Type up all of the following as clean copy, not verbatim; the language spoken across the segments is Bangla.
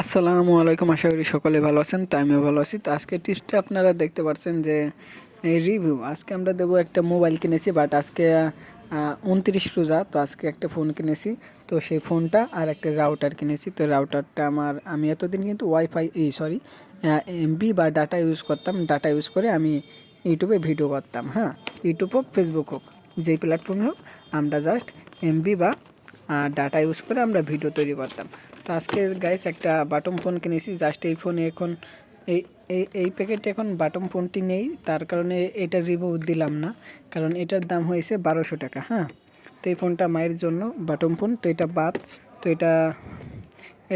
আসসালামু আলাইকুম, আশা করি সকলে ভালো আছেন। তো আমিও ভালো আছি। তো আজকে টিপসটা আপনারা দেখতে পাচ্ছেন যে এই রিভিউ আজকে আমরা দেবো। একটা মোবাইল কিনেছি, বাট আজকে 29 রোজা। তো আজকে একটা ফোন কিনেছি, তো সেই ফোনটা আর একটা রাউটার কিনেছি। তো রাউটারটা আমি এতদিন কিন্তু ওয়াইফাই এমবি বা ডাটা ইউজ করতাম। ডাটা ইউজ করে আমি ইউটিউবে ভিডিও করতাম। হ্যাঁ, ইউটিউব হোক, ফেসবুক হোক, যেই প্ল্যাটফর্মে হোক, আমরা জাস্ট এমবি বা ডাটা ইউজ করে আমরা ভিডিও তৈরি করতাম। তো আজকে গাইস একটা বাটম ফোন কিনেছি। জাস্ট এই ফোনে এখন এই এই প্যাকেটে এখন বাটম ফোনটি নেই, তার কারণে এটা রিভিউ দিলাম না, কারণ এটার দাম হয়েছে 1200 টাকা। হ্যাঁ, তো এই ফোনটা মায়ের জন্য বাটম ফোন, তো এটা বাদ। তো এটা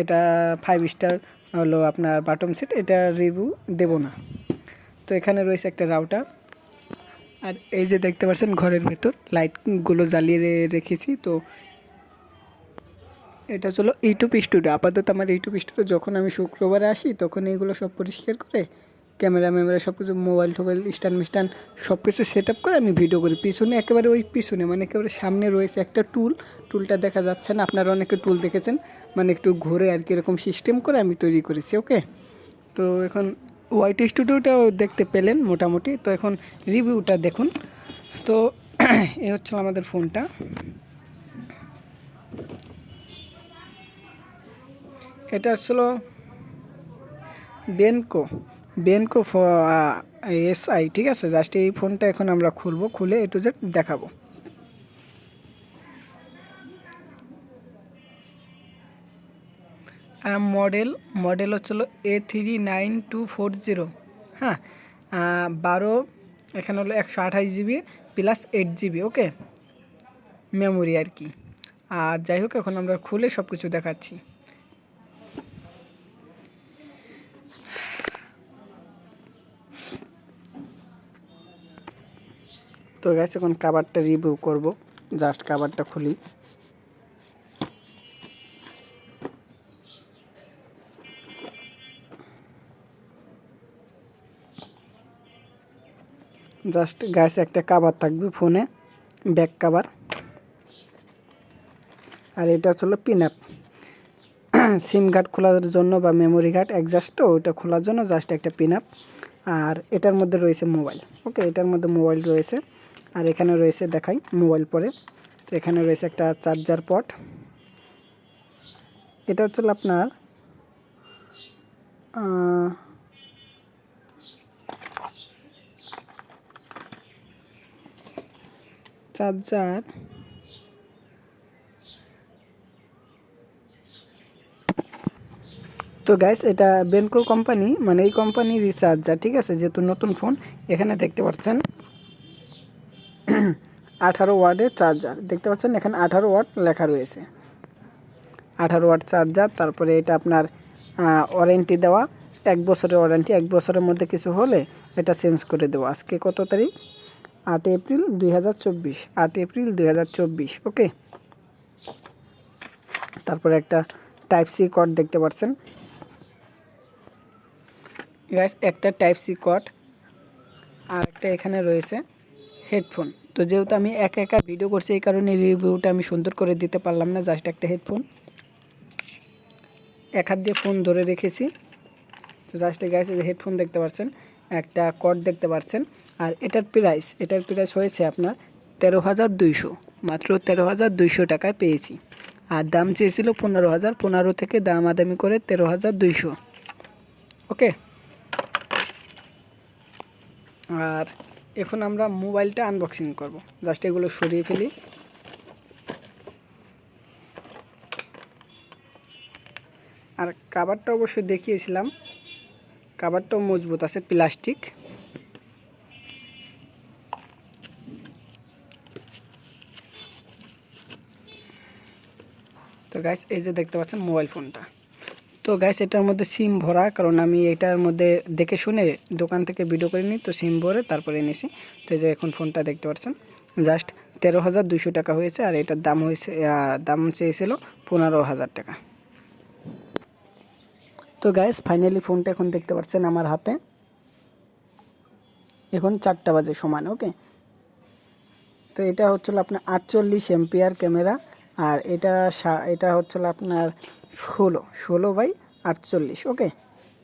এটা 5 স্টার হলো আপনার বাটম সেট, এটা রিভিউ দেব না। তো এখানে রয়েছে একটা রাউটার, আর এই যে দেখতে পাচ্ছেন ঘরের ভেতর লাইটগুলো জ্বালিয়ে রেখেছি। তো এটা হলো ইউটিউব স্টুডিও। আপাতত আমার ইউটিউব স্টুডিও, যখন আমি শুক্রবারে আসি তখন এইগুলো সব পরিষ্কার করে ক্যামেরা সব কিছু, মোবাইল টোবাইল স্ট্যান্ড সব কিছু সেট আপ করে আমি ভিডিও করি। পিছনে একেবারে ওই পিছনে মানে একেবারে সামনে রয়েছে একটা টুলটা দেখা যাচ্ছে না, আপনারা অনেকে টুল দেখেছেন, মানে একটু ঘুরে আর কি, এরকম সিস্টেম করে আমি তৈরি করেছি। ওকে, তো এখন ওয়াইটি স্টুডিওটাও দেখতে পেলেন মোটামুটি। তো এখন রিভিউটা দেখুন। তো এই হচ্ছে আমাদের ফোনটা। এটা হচ্ছিল বেনকো বেনকো এসআই, ঠিক আছে। জাস্ট এই ফোনটা এখন আমরা খুলে এ টু জেড দেখাবো। মডেল হচ্ছিল A39 240। হ্যাঁ, 12, এখানে হলো 128 জিবি প্লাস 8 জিবি। ওকে, মেমোরি আর কি। আর যাই হোক, এখন আমরা খুলে সব কিছু দেখাচ্ছি। তো গাইস, এখন কাভারটা রিভিউ করব। জাস্ট কাভারটা খুলি। জাস্ট গাইস, একটা কাভার থাকবে ফোনে, ব্যাক কাভার। আর এটা হচ্ছিল পিন আপ, সিম কার্ড খোলার জন্য বা মেমোরি কার্ড অ্যাডজাস্ট, তো ওইটা খোলার জন্য জাস্ট একটা পিন আপ। আর এটার মধ্যে রয়েছে মোবাইল। ওকে, এটার মধ্যে মোবাইল রয়েছে। আর এখানে রয়েছে, দেখাই মোবাইল পরে। তো এখানে রয়েছে একটা চার্জার পট। এটা হচ্ছিল আপনার চার্জার। তো গাইস, এটা বেনকো কোম্পানি, মানে এই কোম্পানির রিচার্জার, ঠিক আছে। যেহেতু নতুন ফোন, এখানে দেখতে পাচ্ছেন 18 ওয়াটের চার্জার দেখতে পাচ্ছেন। এখানে 18 ওয়াট লেখা রয়েছে, 18 ওয়াট চার্জার। তারপরে এটা আপনার ওয়ারেন্টি দেওয়া, 1 বছরের ওয়ারেন্টি। 1 বছরের মধ্যে কিছু হলে এটা চেঞ্জ করে দেবো। আজকে কত তারিখ? 8 এপ্রিল 2024, 8 এপ্রিল 2024। ওকে, তারপরে একটা টাইপ সি কর্ড দেখতে পাচ্ছেন গাইস, একটা টাইপ সি কর্ড। আর একটা এখানে রয়েছে হেডফোন। তো যেহেতু আমি একা একা ভিডিও করছি, এই কারণে রিভিউটা আমি সুন্দর করে দিতে পারলাম না। জাস্ট একটা হেডফোন, এক হাত দিয়ে ফোন ধরে রেখেছি। তো জাস্ট গাইস, এই হেডফোন দেখতে পাচ্ছেন, একটা কর্ড দেখতে পাচ্ছেন। আর এটার প্রাইস হয়েছে আপনার 13,200, মাত্র 13,200 টাকায় পেয়েছি। আর দাম চেয়েছিল 15,000, 15 থেকে দামাদামি করে 13,200। ওকে, আর এখন আমরা মোবাইলটা আনবক্সিং করব। জাস্ট এগুলো সরিয়ে ফেলি। আর কাভারটা অবশ্যই দেখিয়েছিলাম, কাভারটাও মজবুত আছে, প্লাস্টিক। তো গাইস, এই যে দেখতে পাচ্ছেন মোবাইল ফোনটা। তো গাইস, এটার মধ্যে সিম ভরা, কারণ আমি এটার মধ্যে দেখে শুনে দোকান থেকে ভিডিও করে নিই, তো সিম ভরে তারপরে এনেছি। তো এই যে এখন ফোনটা দেখতে পাচ্ছেন, জাস্ট 13,200 টাকা হয়েছে। আর এটার দাম চেয়েছিল 15,000 টাকা। তো গাইস, ফাইনালি ফোনটা এখন দেখতে পাচ্ছেন আমার হাতে। এখন 4টা বাজে সমান। ওকে, তো এটা হচ্ছিল আপনার 48 এমপিআর ক্যামেরা। আর এটা হচ্ছিল আপনার 16 বাই 48। ওকে,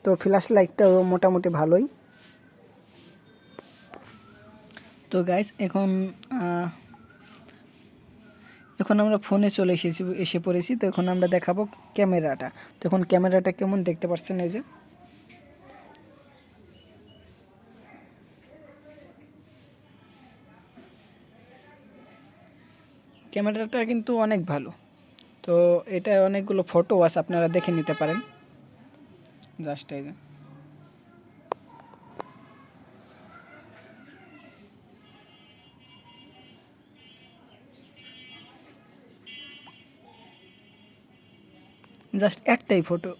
তো ফ্ল্যাশ লাইটটাও মোটামুটি ভালোই। তো গাইস এখন আমরা ফোনে চলে এসে পড়েছি। তো এখন আমরা দেখাবো ক্যামেরাটা। তো এখন ক্যামেরাটা কেমন দেখতে পাচ্ছেন, এই যে ক্যামেরাটা কিন্তু অনেক ভালো। তো এটা অনেকগুলো ফটো আছে, আপনারা দেখে নিতে পারেন। জাস্ট এই যে জাস্ট একটাই ফটো,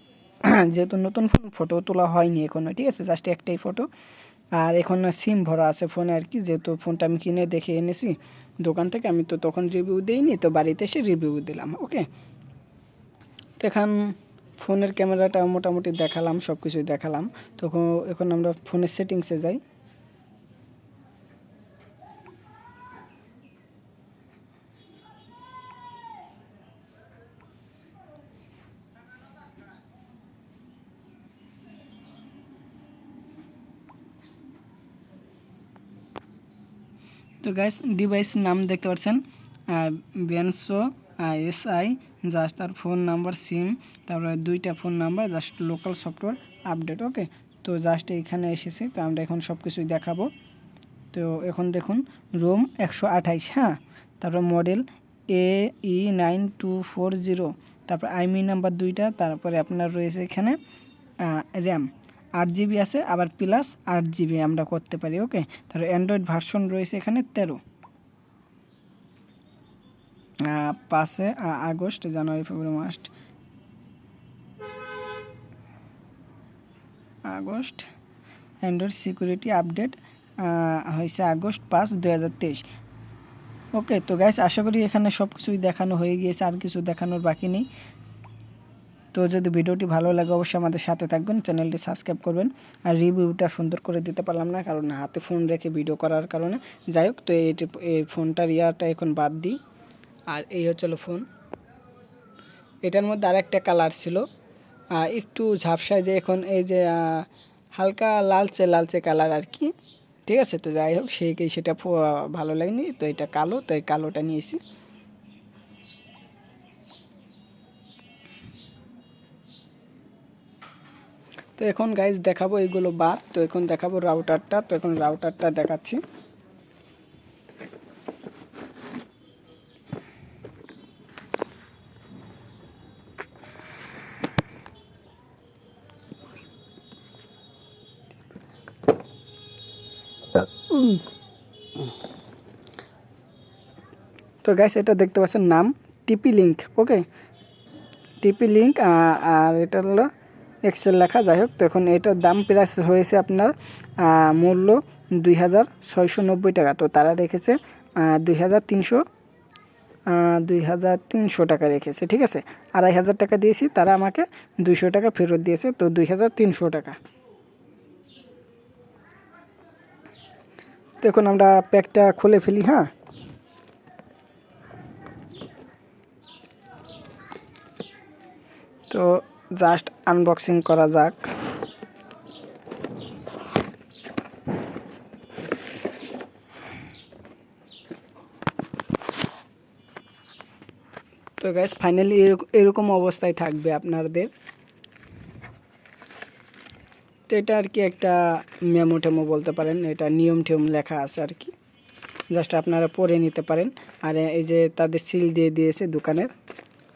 যেহেতু নতুন ফোন, ফটো তোলা হয়নি এখনো, ঠিক আছে, জাস্ট একটাই ফটো। আর এখন সিম ভরা আছে ফোনে আর কি, যেহেতু ফোনটা আমি কিনে দেখে এনেছি দোকান থেকে, আমি তো তখন রিভিউ দিইনি, তো বাড়িতে এসে রিভিউ দিলাম। ওকে, তো এখন ফোনের ক্যামেরাটা মোটামুটি দেখালাম, সব কিছুই দেখালাম। তখন এখন আমরা ফোনের সেটিংসে যাই। তো গাইস ডিভাইস নাম দেখতে পাচ্ছেন, বেনসো SI, জাস্ট তার ফোন নাম্বার, সিম, তারপরে 2টা phone number, just local software update. Okay, তো জাস্ট এইখানে এসেছি, তো আমরা এখন সব কিছুই দেখাবো। তো এখন দেখুন রোম 128, হ্যাঁ, তারপর মডেল AE9240, তারপর আইমি নাম্বার 2টা, তারপরে আপনার রয়েছে এখানে র্যাম 8 GB আছে, আবার প্লাস 8 GB আমরা করতে পারি। ওকে, তারপর অ্যান্ড্রয়েড ভার্সন রয়েছে এখানে 13, 5 August, January, February, March, August. Android security update হয়েছে আগস্ট 5, 2023। ওকে, তো গাইস আশা করি এখানে সব কিছুই দেখানো হয়ে গিয়েছে, আর কিছু দেখানোর বাকি নেই। তো যদি ভিডিওটি ভালো লাগে অবশ্যই আমাদের সাথে থাকবেন, চ্যানেলটি সাবস্ক্রাইব করবেন। আর রিভিউটা সুন্দর করে দিতে পারলাম না, কারণ হাতে ফোন রেখে ভিডিও করার কারণে। যাই হোক, তো এই ফোনটার ইয়ারটা এখন বাদ দিই। আর এই হচ্ছিল ফোন। এটার মধ্যে আরেকটা কালার ছিল, একটু ঝাপসায়, যে এখন এই যে হালকা লালচে লালচে কালার আর কি, ঠিক আছে। তো যাই হোক, সেটা ভালো লাগেনি, তো এটা কালো, তো এই কালোটা নিয়েছি। তো এখন গাইজ দেখাবো এইগুলো বাদ, তো এখন দেখাবো রাউটারটা। তো এখন রাউটারটা দেখাচ্ছি। তো গাইস এটা দেখতে পাচ্ছেন নাম টিপি লিঙ্ক। ওকে, টিপি লিঙ্ক, আর এটা হলো এক্সেল লেখা। যাই হোক, তো এখন এটার দাম প্রাইস হয়েছে আপনার মূল্য 2690 টাকা। তো তারা রেখেছে 2300 টাকা রেখেছে, ঠিক আছে। 2500 টাকা দিয়েছি, তারা আমাকে 200 টাকা ফেরত দিয়েছে, তো 2300 টাকা। তো এখন আমরা প্যাকটা খুলে ফেলি, হ্যাঁ। তো জাস্ট আনবক্সিং করা যাক। তো গাইস ফাইনালি এরকম অবস্থায় থাকবে আপনাদের। তো এটা আর কি একটা মেমো টেমো বলতে পারেন, এটা নিয়ম টিয়ম লেখা আছে আর কি, জাস্ট আপনারা পড়ে নিতে পারেন। আর এই যে তাদের সিল দিয়ে দিয়েছে দোকানের।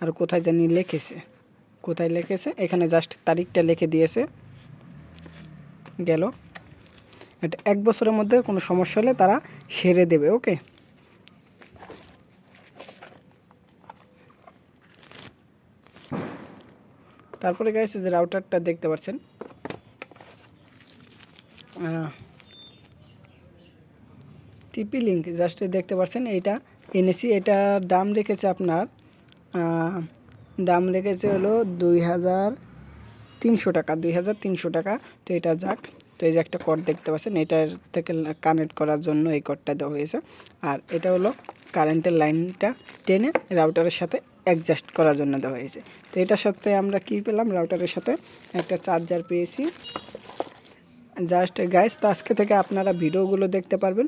আর কোথায় জানি লিখেছে, কোথায় লিখেছে, এখানে জাস্ট তারিখটা লিখে দিয়েছে, গেল। এটা 1 বছরের মধ্যে কোনো সমস্যা হলে তারা সেরে দেবে। ওকে, তারপরে গাইস যে রাউটারটা দেখতে পাচ্ছেন, টিপি লিঙ্ক জাস্ট দেখতে পাচ্ছেন, এইটা এনেছি। এটার দাম রেখেছে আপনার দাম রেখেছে হলো 2300 টাকা, 2300 টাকা। তো এটা যাক, তো এই যে একটা কোড দেখতে পাচ্ছেন, এটার থেকে কানেক্ট করার জন্য এই কোডটা দেওয়া হয়েছে। আর এটা হলো কারেন্টের লাইনটা টেনে রাউটারের সাথে অ্যাডজাস্ট করার জন্য দেওয়া হয়েছে। তো এটার সাথে আমরা কি পেলাম, রাউটারের সাথে একটা চার্জার পেয়েছি। জাস্ট গাইস, তো আজকে থেকে আপনারা ভিডিওগুলো দেখতে পারবেন।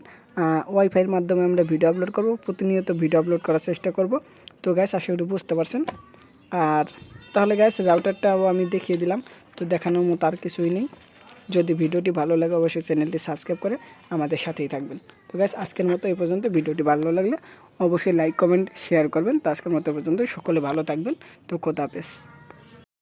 ওয়াইফাইয়ের মাধ্যমে আমরা ভিডিও আপলোড করব, প্রতিনিয়ত ভিডিও আপলোড করার চেষ্টা করব। তো গাইস, আশা করি বুঝতে পারছেন। আর তাহলে গাইস, রাউটারটাও আমি দেখিয়ে দিলাম। তো দেখানোর মতো আর কিছুই নেই। যদি ভিডিওটি ভালো লাগে অবশ্যই চ্যানেলটি সাবস্ক্রাইব করে আমাদের সাথেই থাকবেন। তো গাইস, আজকের মতো এই পর্যন্ত। ভিডিওটি ভালো লাগলে অবশ্যই লাইক কমেন্ট শেয়ার করবেন। তো আজকের মতো এই পর্যন্ত, সকলে ভালো থাকবেন। তো খোদা হাফেজ।